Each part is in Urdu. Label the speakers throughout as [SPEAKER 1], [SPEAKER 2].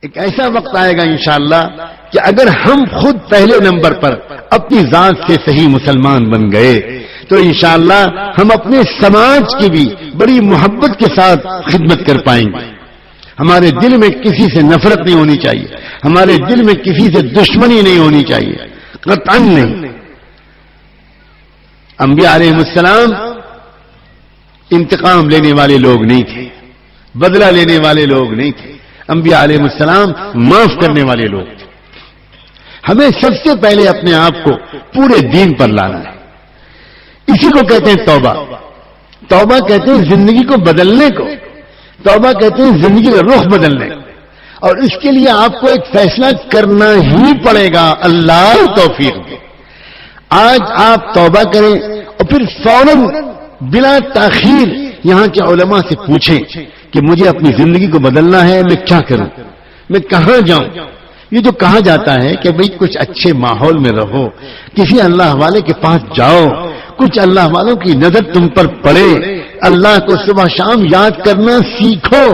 [SPEAKER 1] ایک ایسا وقت آئے گا انشاءاللہ کہ اگر ہم خود پہلے نمبر پر اپنی ذات سے صحیح مسلمان بن گئے تو انشاءاللہ ہم اپنے سماج کی بھی بڑی محبت کے ساتھ خدمت کر پائیں گے. ہمارے دل میں کسی سے نفرت نہیں ہونی چاہیے, ہمارے دل میں کسی سے دشمنی نہیں ہونی چاہیے, قطعاً نہیں. انبیاء علیہ السلام انتقام لینے والے لوگ نہیں تھے, بدلہ لینے والے لوگ نہیں تھے. انبیاء علیہ السلام معاف کرنے والے لوگ تھے. ہمیں سب سے پہلے اپنے آپ کو پورے دین پر لانا ہے. اسی کو کہتے ہیں توبہ. توبہ کہتے ہیں زندگی کو بدلنے کو, توبہ کہتے ہیں زندگی کا رخ بدلنے کو. اور اس کے لیے آپ کو ایک فیصلہ کرنا ہی پڑے گا. اللہ توفیق دے. آج آپ توبہ کریں اور پھر فوراً بلا تاخیر یہاں کے علماء سے پوچھیں کہ مجھے اپنی زندگی کو بدلنا ہے, میں کیا کروں, میں کہاں جاؤں. یہ جو کہا جاتا ہے کہ بھئی کچھ اچھے ماحول میں رہو, کسی اللہ والے کے پاس جاؤ, کچھ اللہ والوں کی نظر تم پر پڑے, اللہ کو صبح شام یاد کرنا سیکھو,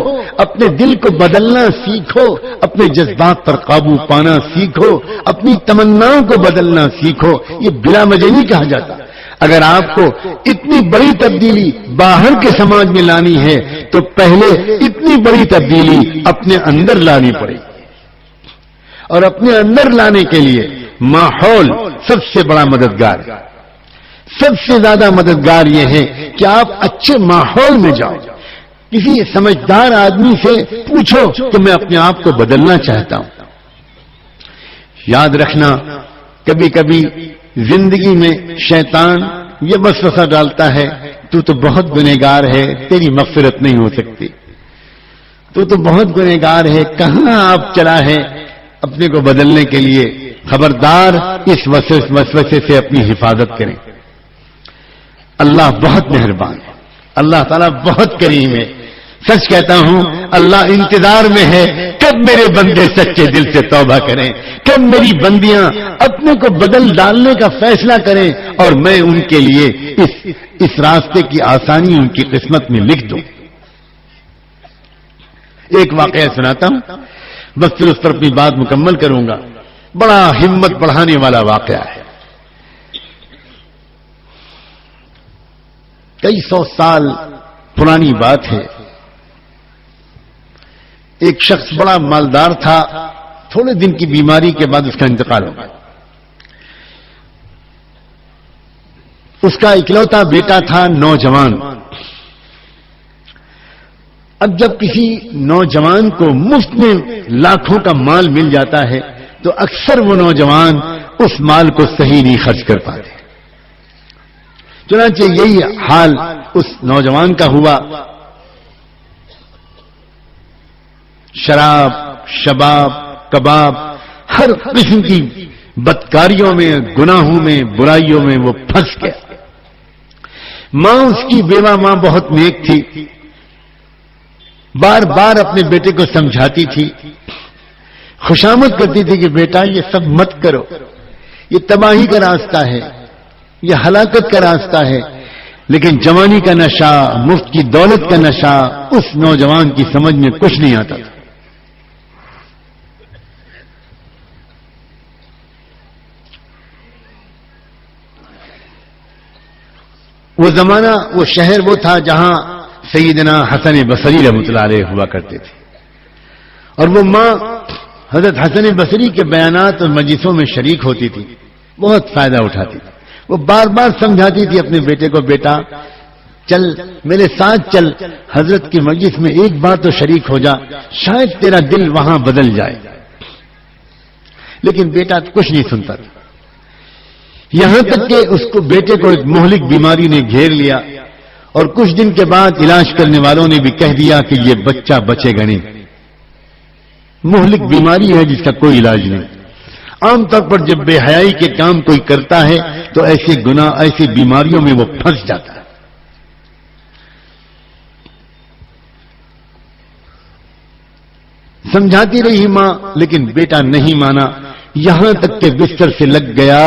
[SPEAKER 1] اپنے دل کو بدلنا سیکھو, اپنے جذبات پر قابو پانا سیکھو, اپنی تمناؤں کو بدلنا سیکھو. یہ بلا وجہ نہیں کہا جاتا. اگر آپ کو اتنی بڑی تبدیلی باہر کے سماج میں لانی ہے تو پہلے اتنی بڑی تبدیلی اپنے اندر لانی پڑے گی. اور اپنے اندر لانے کے لیے ماحول سب سے بڑا مددگار ہے. سب سے زیادہ مددگار یہ ہے کہ آپ اچھے ماحول میں جاؤ. کسی سمجھدار آدمی سے پوچھو کہ میں اپنے آپ کو بدلنا چاہتا ہوں. یاد رکھنا, کبھی کبھی زندگی میں شیطان یہ وسوسہ ڈالتا ہے, تو بہت گنہگار ہے, تیری مغفرت نہیں ہو سکتی, تو بہت گنہگار ہے, کہاں آپ چلا ہے اپنے کو بدلنے کے لیے. خبردار, اس وسوسے سے اپنی حفاظت کریں. اللہ بہت مہربان ہے, اللہ تعالیٰ بہت کریم ہے. سچ کہتا ہوں, اللہ انتظار میں ہے کب میرے بندے سچے دل سے توبہ کریں, کب میری بندیاں اپنے کو بدل ڈالنے کا فیصلہ کریں اور میں ان کے لیے اس راستے کی آسانی ان کی قسمت میں لکھ دوں. ایک واقعہ سناتا ہوں, بس پھر اس پر اپنی بات مکمل کروں گا. بڑا ہمت بڑھانے والا واقعہ ہے. کئی سو سال پرانی بات ہے. ایک شخص بڑا مالدار تھا, تھوڑے دن کی بیماری کے بعد اس کا انتقال ہو گیا. اس کا اکلوتا بیٹا تھا, نوجوان. اب جب کسی نوجوان کو مفت میں لاکھوں کا مال مل جاتا ہے تو اکثر وہ نوجوان اس مال کو صحیح نہیں خرچ کر پاتے. چنانچہ یہی حال اس نوجوان کا ہوا. شراب, شباب, کباب, ہر قسم کی بدکاریوں میں, گناہوں میں, برائیوں میں وہ پھنس گیا. ماں, اس کی بیوہ ماں بہت نیک تھی, بار بار اپنے بیٹے کو سمجھاتی تھی, خوشامد کرتی تھی کہ بیٹا یہ سب مت کرو, یہ تباہی کا راستہ ہے, یہ ہلاکت کا راستہ ہے. لیکن جوانی کا نشہ, مفت کی دولت کا نشہ اس نوجوان کی سمجھ میں کچھ نہیں آتا تھا. وہ زمانہ, وہ شہر وہ تھا جہاں سیدنا حسن بصری رحمۃ اللہ علیہ ہوا کرتے تھے. اور وہ ماں حضرت حسن بصری کے بیانات اور مجلسوں میں شریک ہوتی تھی, بہت فائدہ اٹھاتی تھی. وہ بار بار سمجھاتی تھی اپنے بیٹے کو, بیٹا چل میرے ساتھ چل, حضرت کی مجلس میں ایک بار تو شریک ہو جا, شاید تیرا دل وہاں بدل جائے. لیکن بیٹا کچھ نہیں سنتا تھا. یہاں تک کہ اس کو بیٹے کو ایک مہلک بیماری نے گھیر لیا اور کچھ دن کے بعد علاج کرنے والوں نے بھی کہہ دیا کہ یہ بچہ بچے گا نہیں. مہلک بیماری ہے جس کا کوئی علاج نہیں. عام طور پر جب بے حیائی کے کام کوئی کرتا ہے تو ایسے گناہ, ایسی بیماریوں میں وہ پھنس جاتا ہے. سمجھاتی رہی ماں, لیکن بیٹا نہیں مانا. یہاں تک کہ بستر سے لگ گیا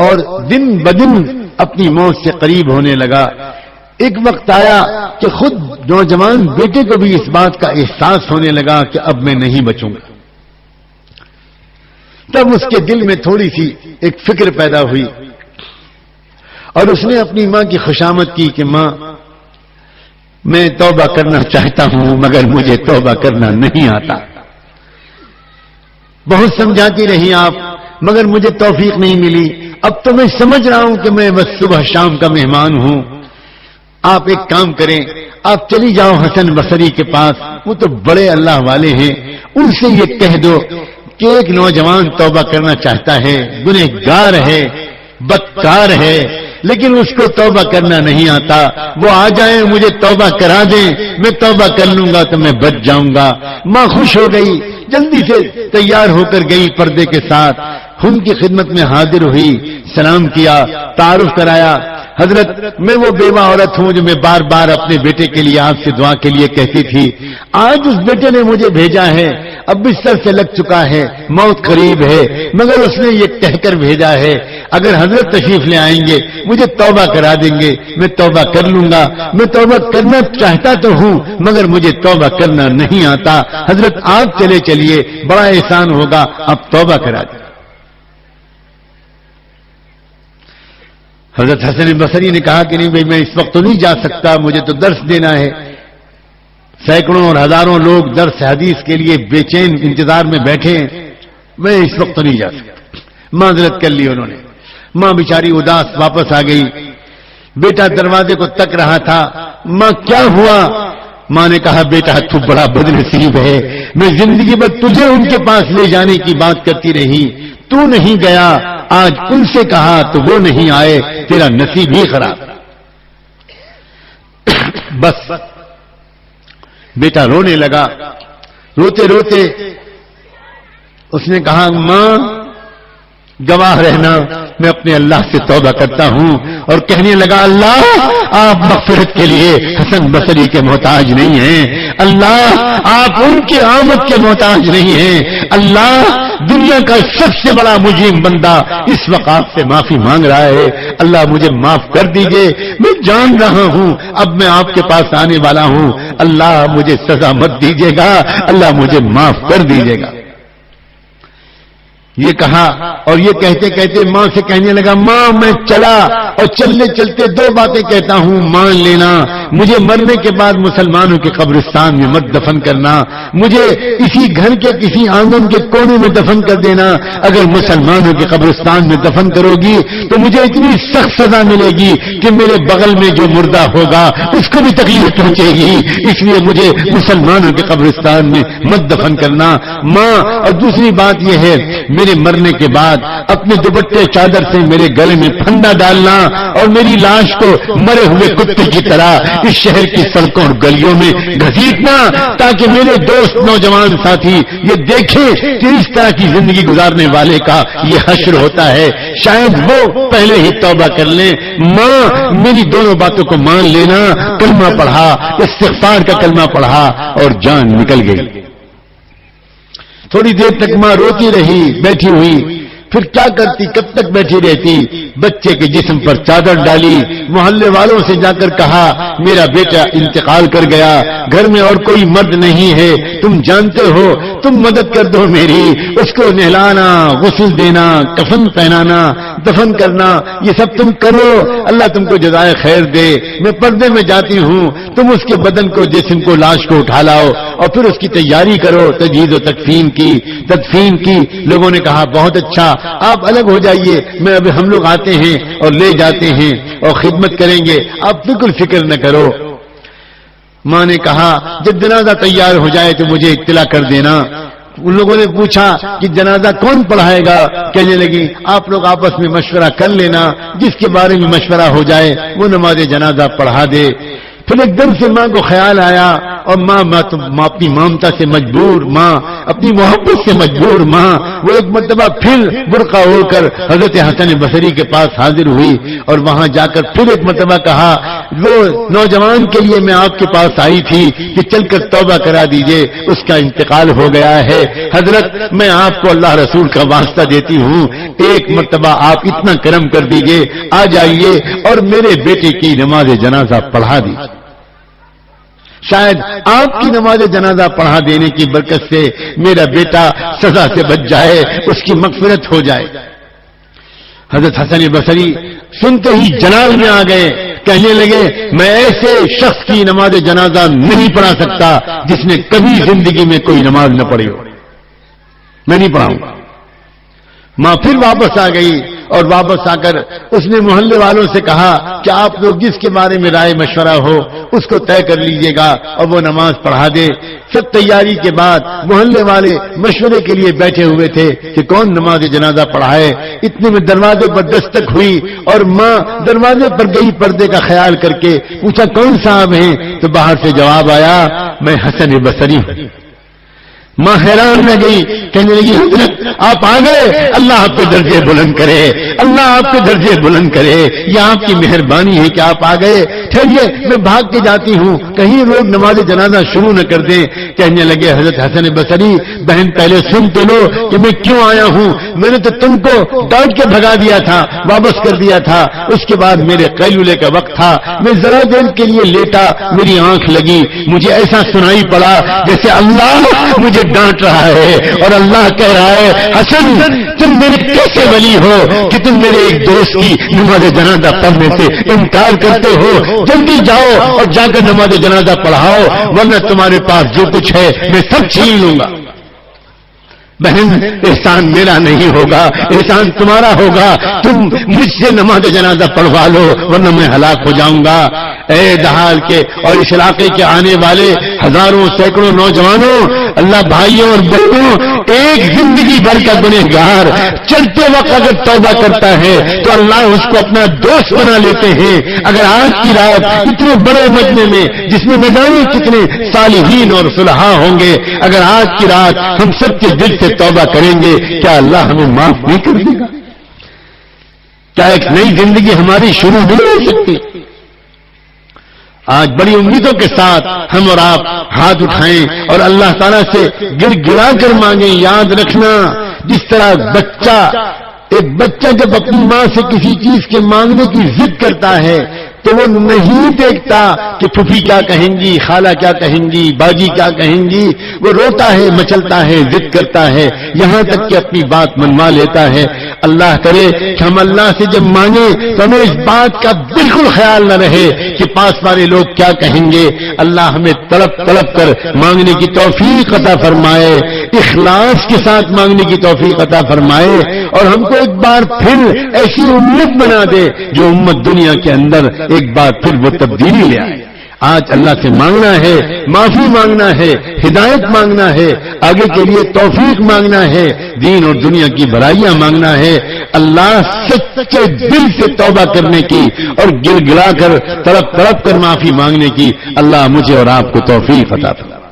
[SPEAKER 1] اور دن بدن اپنی موت سے قریب ہونے لگا. ایک وقت آیا کہ خود نوجوان بیٹے کو بھی اس بات کا احساس ہونے لگا کہ اب میں نہیں بچوں گا. تب اس کے دل میں تھوڑی سی ایک فکر پیدا ہوئی اور اس نے اپنی ماں کی خوشامد کی کہ ماں میں توبہ کرنا چاہتا ہوں مگر مجھے توبہ کرنا نہیں آتا. بہت سمجھاتی رہی آپ مگر مجھے توفیق نہیں ملی. اب تو میں سمجھ رہا ہوں کہ میں بس صبح شام کا مہمان ہوں. آپ ایک کام کریں, آپ چلی جاؤ حسن بصری کے پاس, وہ تو بڑے اللہ والے ہیں, ان سے یہ کہہ دو کہ ایک نوجوان توبہ کرنا چاہتا ہے, گنہگار ہے, بدکار ہے, لیکن اس کو توبہ کرنا نہیں آتا. وہ آ جائیں, مجھے توبہ کرا دیں, میں توبہ کر لوں گا تو میں بچ جاؤں گا. ماں خوش ہو گئی, جلدی سے تیار ہو کر گئی پردے کے ساتھ, ان کی خدمت میں حاضر ہوئی, سلام کیا, تعارف کرایا. حضرت میں وہ بیوہ عورت ہوں جو میں بار بار اپنے بیٹے کے لیے آپ سے دعا کے لیے کہتی تھی. آج اس بیٹے نے مجھے بھیجا ہے, اب بستر سے لگ چکا ہے, موت قریب ہے, مگر اس نے یہ کہہ کر بھیجا ہے اگر حضرت تشریف لے آئیں گے مجھے توبہ کرا دیں گے, میں توبہ کر لوں گا. میں توبہ کرنا چاہتا تو ہوں مگر مجھے توبہ کرنا نہیں آتا. حضرت آپ چلے چلیے, بڑا احسان ہوگا, اب توبہ کرا دیں. حضرت حسن بصری نے کہا کہ نہیں بھائی میں اس وقت تو نہیں جا سکتا, مجھے تو درس دینا ہے. سینکڑوں اور ہزاروں لوگ درس حدیث کے لیے بے چین انتظار میں بیٹھے ہیں, میں اس وقت تو نہیں جا سکتا. معذرت کر لی انہوں نے. ماں بیچاری اداس واپس آ گئی. بیٹا دروازے کو تک رہا تھا. ماں کیا ہوا؟ ماں نے کہا بیٹا تو بڑا بدنصیب ہے, میں زندگی بھر تجھے ان کے پاس لے جانے کی بات کرتی رہی, تو نہیں گیا, آج ان سے کہا تو وہ نہیں آئے, تیرا نصیب ہی خراب. بس بیٹا رونے لگا. روتے روتے اس نے کہا ماں گواہ رہنا, میں اپنے اللہ سے توبہ کرتا ہوں. اور کہنے لگا اللہ آپ مغفرت کے لیے حسن بصری کے محتاج نہیں ہیں, اللہ آپ ان کی آمد کے محتاج نہیں ہیں. اللہ دنیا کا سب سے بڑا مجرم بندہ اس وقت آپ سے معافی مانگ رہا ہے, اللہ مجھے معاف کر دیجئے. میں جان رہا ہوں اب میں آپ کے پاس آنے والا ہوں, اللہ مجھے سزا مت دیجیے گا, اللہ مجھے معاف کر دیجیے گا. یہ کہا اور یہ کہتے کہتے ماں سے کہنے لگا ماں میں چلا, اور چلتے چلتے دو باتیں کہتا ہوں, مان لینا مجھے مرنے کے بعد مسلمانوں کے قبرستان میں مت دفن کرنا, مجھے اسی گھر کے کسی آنگن کے کونے میں دفن کر دینا. اگر مسلمانوں کے قبرستان میں دفن کرو گی تو مجھے اتنی سخت سزا ملے گی کہ میرے بغل میں جو مردہ ہوگا اس کو بھی تکلیف پہنچے گی, اس لیے مجھے مسلمانوں کے قبرستان میں مت دفن کرنا ماں. اور دوسری بات یہ ہے میرے مرنے کے بعد اپنے دوپٹے چادر سے میرے گلے میں پھندا ڈالنا اور میری لاش کو مرے ہوئے کتے کی طرح اس شہر کی سڑکوں اور گلیوں میں گھسیٹنا, تاکہ میرے دوست نوجوان ساتھی یہ دیکھیں کہ اس طرح کی زندگی گزارنے والے کا یہ حشر ہوتا ہے, شاید وہ پہلے ہی توبہ کر لیں. ماں میری دونوں باتوں کو مان لینا, کلمہ پڑھا, استغفار کا کلمہ پڑھا اور جان نکل گئی. تھوڑی دیر تک ماں روتی رہی بیٹھی ہوئی, پھر کیا کرتی, کب تک بیٹھی رہتی. بچے کے جسم پر چادر ڈالی, محلے والوں سے جا کر کہا میرا بیٹا انتقال کر گیا, گھر میں اور کوئی مرد نہیں ہے, تم جانتے ہو, تم مدد کر دو میری. اس کو نہلانا, غسل دینا, کفن پہنانا, دفن کرنا, یہ سب تم کرو, اللہ تم کو جزائے خیر دے. میں پردے میں جاتی ہوں, تم اس کے بدن کو, جسم کو, لاش کو اٹھا لاؤ اور پھر اس کی تیاری کرو, تجہیز و تدفین کی. لوگوں نے کہا بہت اچھا, آپ الگ ہو جائیے, میں ابھی ہم لوگ آتے ہیں اور لے جاتے ہیں اور خدمت کریں گے, آپ بالکل فکر نہ کرو. ماں نے کہا جب جنازہ تیار ہو جائے تو مجھے اطلاع کر دینا. ان لوگوں نے پوچھا کہ جنازہ کون پڑھائے گا, کہنے لگی آپ لوگ آپس میں مشورہ کر لینا, جس کے بارے میں مشورہ ہو جائے وہ نماز جنازہ پڑھا دے. پھر ایک دم سے ماں کو خیال آیا, اور ماں اپنی مامتا سے مجبور, ماں اپنی محبت سے مجبور, ماں وہ ایک مرتبہ پھر برقع اوڑھ کر حضرت حسن بصری کے پاس حاضر ہوئی, اور وہاں جا کر پھر ایک مرتبہ کہا وہ نوجوان کے لیے میں آپ کے پاس آئی تھی کہ چل کر توبہ کرا دیجئے, اس کا انتقال ہو گیا ہے. حضرت میں آپ کو اللہ رسول کا واسطہ دیتی ہوں, ایک مرتبہ آپ اتنا کرم کر دیجئے, آ جائیے اور میرے بیٹے کی نماز جنازہ پڑھا دی. شاید آپ کی نماز جنازہ پڑھا دینے کی برکت سے میرا بیٹا سزا سے بچ جائے، اس کی مغفرت ہو جائے۔ حضرت حسن بصری سنتے ہی جلال میں آ گئے، کہنے لگے میں ایسے شخص کی نماز جنازہ نہیں پڑھا سکتا جس نے کبھی زندگی میں کوئی نماز نہ پڑھی ہو، میں نہیں پڑھاؤں گا۔ ماں پھر واپس آ گئی اور واپس آ کر اس نے محلے والوں سے کہا کہ آپ لوگ جس کے بارے میں رائے مشورہ ہو اس کو طے کر لیجئے گا اور وہ نماز پڑھا دے۔ سب تیاری کے بعد محلے والے مشورے کے لیے بیٹھے ہوئے تھے کہ کون نماز جنازہ پڑھائے۔ اتنے میں دروازے پر دستک ہوئی اور ماں دروازے پر گئی، پردے کا خیال کر کے پوچھا کون صاحب ہیں؟ تو باہر سے جواب آیا میں حسن بصری ہوں۔ ماں حیران رہ گئی، کہنے لگی حضرت آپ آ گئے، اللہ آپ کے درجے بلند کرے، اللہ آپ کے درجے بلند کرے، یہ آپ کی مہربانی ہے کہ آپ آ گئے۔ ٹھہریے میں بھاگ کے جاتی ہوں، کہیں لوگ نماز جنازہ شروع نہ کر دیں۔ کہنے لگے حضرت حسن بصری بہن پہلے سن تو لو کہ میں کیوں آیا ہوں، میں نے تو تم کو ڈانٹ کے بھگا دیا تھا، واپس کر دیا تھا، اس کے بعد میرے قیلولے کا وقت تھا، میں ذرا دیر کے لیے لیٹا، میری آنکھ لگی، مجھے ایسا سنائی پڑا جیسے اللہ مجھے ڈانٹ رہا ہے اور اللہ کہہ رہا ہے حسن تم میرے کیسے ولی ہو کہ تم میرے ایک دوست کی نماز جنازہ پڑھنے سے انکار کرتے ہو، جلدی جاؤ اور جا کر نماز جنازہ پڑھاؤ ورنہ تمہارے پاس جو کچھ ہے میں سب چھین لوں گا۔ بہن احسان میرا نہیں ہوگا، احسان تمہارا ہوگا، تم مجھ سے نماز جنازہ پڑھوا لو ورنہ میں ہلاک ہو جاؤں گا۔ اے دہال کے اور اس علاقے کے آنے والے ہزاروں سینکڑوں نوجوانوں، اللہ بھائیوں اور بہنوں، ایک زندگی بھر کا گنہگار چلتے وقت اگر توبہ کرتا ہے تو اللہ اس کو اپنا دوست بنا لیتے ہیں۔ اگر آج کی رات اتنے بڑے مجمع میں جس میں نہ جانے کتنے صالحین اور صلحاء ہوں گے، اگر آج کی رات ہم سب کے دل سے توبہ کریں گے کیا اللہ ہمیں معاف نہیں کر دے گا؟ کیا ایک نئی زندگی ہماری شروع نہیں ہو سکتی؟ آج بڑی امیدوں کے ساتھ ہم اور آپ ہاتھ اٹھائیں اور اللہ تعالیٰ سے گر گرا کر مانگیں۔ یاد رکھنا جس طرح ایک بچہ جب اپنی ماں سے کسی چیز کے مانگنے کی ضد کرتا ہے تو وہ نہیں دیکھتا کہ پھوپھی کیا کہیں گی، خالہ کیا کہیں گی، باجی کیا کہیں گی، وہ روتا ہے، مچلتا ہے، ضد کرتا ہے، یہاں تک کہ اپنی بات منوا لیتا ہے۔ اللہ کرے کہ ہم اللہ سے جب مانگیں تو ہمیں اس بات کا بالکل خیال نہ رہے کہ پاس والے لوگ کیا کہیں گے۔ اللہ ہمیں تڑپ تڑپ کر مانگنے کی توفیق عطا فرمائے، اخلاص کے ساتھ مانگنے کی توفیق عطا فرمائے اور ہم کو ایک بار پھر ایسی امت بنا دے جو امت دنیا کے اندر ایک بار پھر وہ تبدیلی لے آئے۔ آج اللہ سے مانگنا ہے، معافی مانگنا ہے، ہدایت مانگنا ہے، آگے کے لیے توفیق مانگنا ہے، دین اور دنیا کی بھلائیاں مانگنا ہے۔ اللہ سچے دل سے توبہ کرنے کی اور گر گلا کر تڑپ تڑپ کر معافی مانگنے کی اللہ مجھے اور آپ کو توفیق عطا فرمائے۔